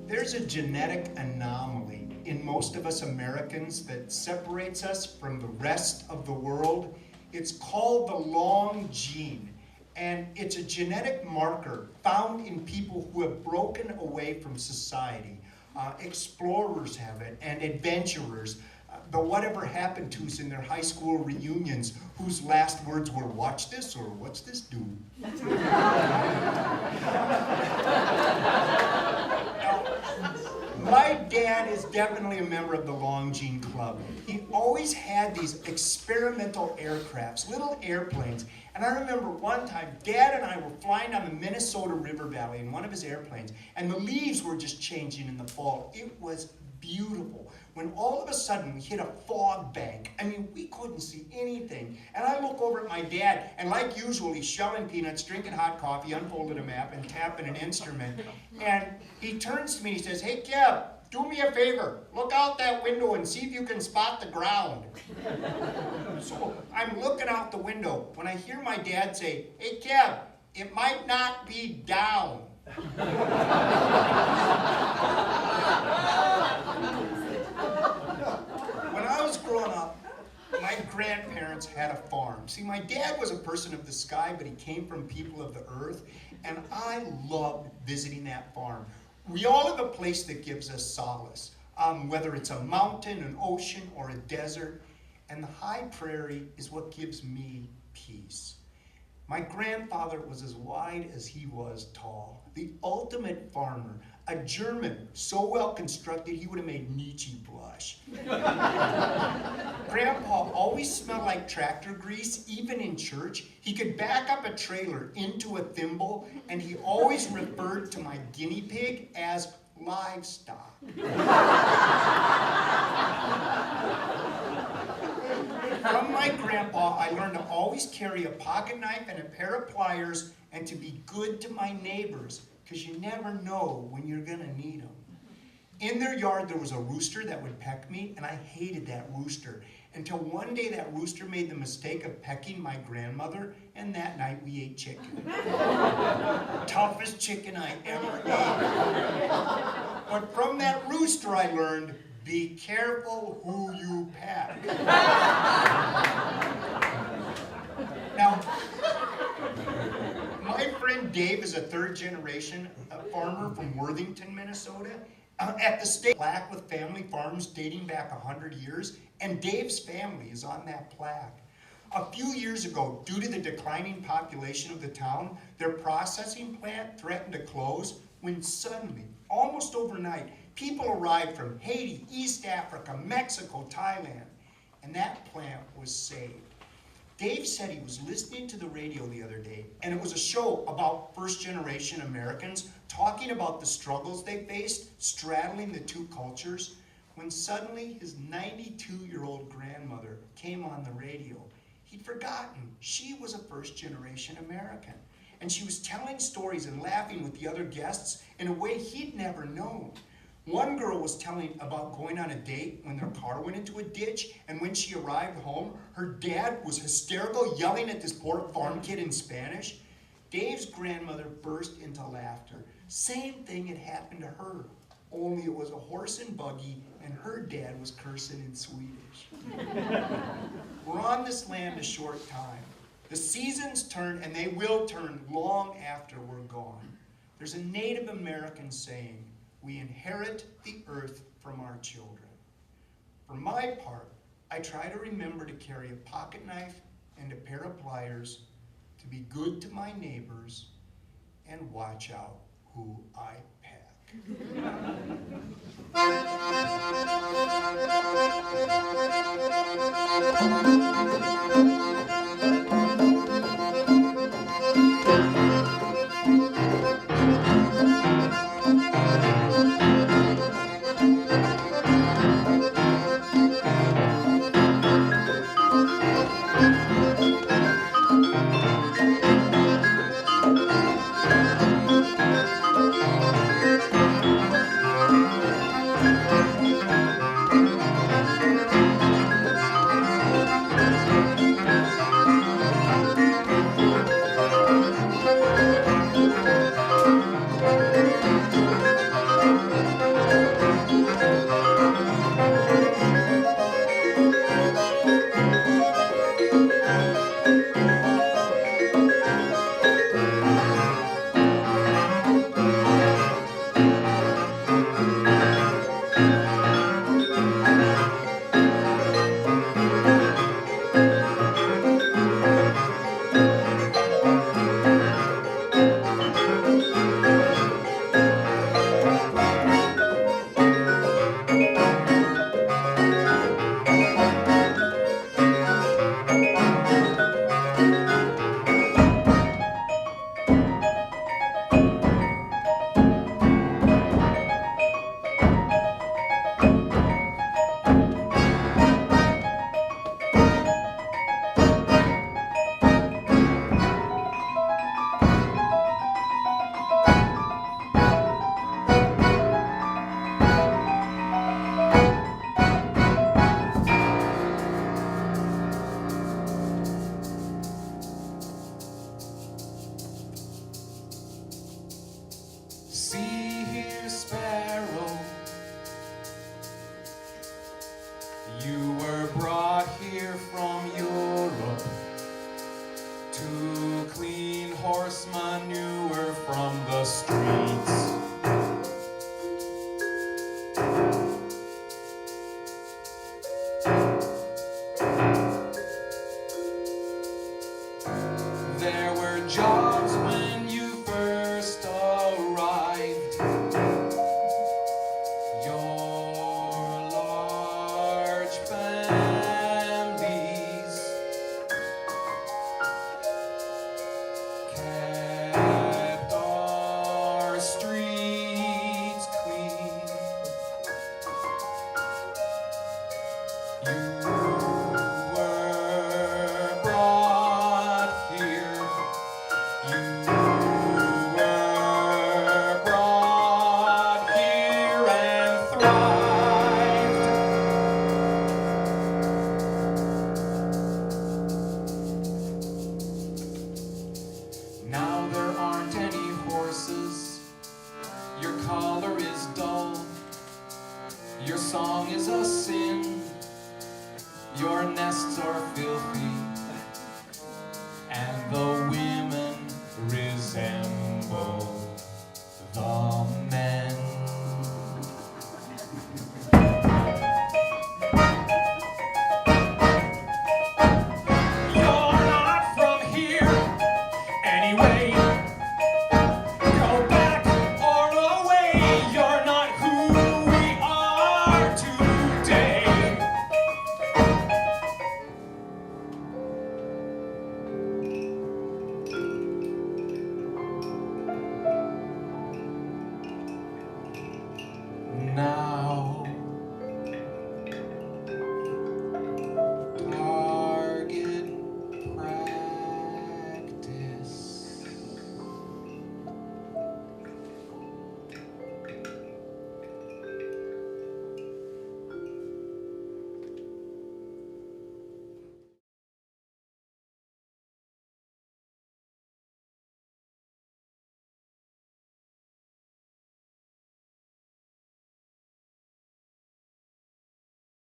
There's a genetic anomaly in most of us Americans that separates us from the rest of the world. It's called the long gene, and it's a genetic marker found in people who have broken away from society. Explorers have it, and adventurers. The whatever happened to's in their high school reunions, whose last words were, "Watch this," or "What's this do?" My dad is definitely a member of the Long Gene Club. He always had these experimental aircrafts, little airplanes. And I remember one time, Dad and I were flying down the Minnesota River Valley in one of his airplanes, and the leaves were just changing in the fall. It was beautiful. When all of a sudden we hit a fog bank, I mean, we couldn't see anything. And I look over at my dad, and like usual, he's shelling peanuts, drinking hot coffee, unfolding a map, and tapping an instrument. And he turns to me and he says, "Hey, Kev, do me a favor. Look out that window and see if you can spot the ground." So I'm looking out the window when I hear my dad say, "Hey, Kev, it might not be down." When I was growing up, my grandparents had a farm. See, my dad was a person of the sky, but he came from people of the earth, and I loved visiting that farm. We all have a place that gives us solace, whether it's a mountain, an ocean, or a desert, and the high prairie is what gives me peace. My grandfather was as wide as he was tall, the ultimate farmer, a German so well constructed he would have made Nietzsche blush. Grandpa always smelled like tractor grease, even in church. He could back up a trailer into a thimble, and he always referred to my guinea pig as livestock. From my grandpa, I learned to always carry a pocket knife and a pair of pliers and to be good to my neighbors, because you never know when you're going to need them. In their yard, there was a rooster that would peck me, and I hated that rooster. Until one day that rooster made the mistake of pecking my grandmother, and that night we ate chicken. Toughest chicken I ever ate. But from that rooster I learned, be careful who you peck. Now, my friend Dave is a third-generation farmer from Worthington, Minnesota. At the state plaque with family farms dating back 100 years, and Dave's family is on that plaque. A few years ago, due to the declining population of the town, their processing plant threatened to close when suddenly, almost overnight, people arrived from Haiti, East Africa, Mexico, Thailand, and that plant was saved. Dave said he was listening to the radio the other day, and it was a show about first-generation Americans talking about the struggles they faced straddling the two cultures, when suddenly his 92-year-old grandmother came on the radio. He'd forgotten she was a first-generation American, and she was telling stories and laughing with the other guests in a way he'd never known. One girl was telling about going on a date when their car went into a ditch, and when she arrived home, her dad was hysterical, yelling at this poor farm kid in Spanish. Dave's grandmother burst into laughter. Same thing had happened to her, only it was a horse and buggy, and her dad was cursing in Swedish. We're on this land a short time. The seasons turn, and they will turn long after we're gone. There's a Native American saying, "We inherit the earth from our children." For my part, I try to remember to carry a pocket knife and a pair of pliers, to be good to my neighbors, and watch out who I pack. horse manure from the streets. There were jobs when you first arrived. Your large families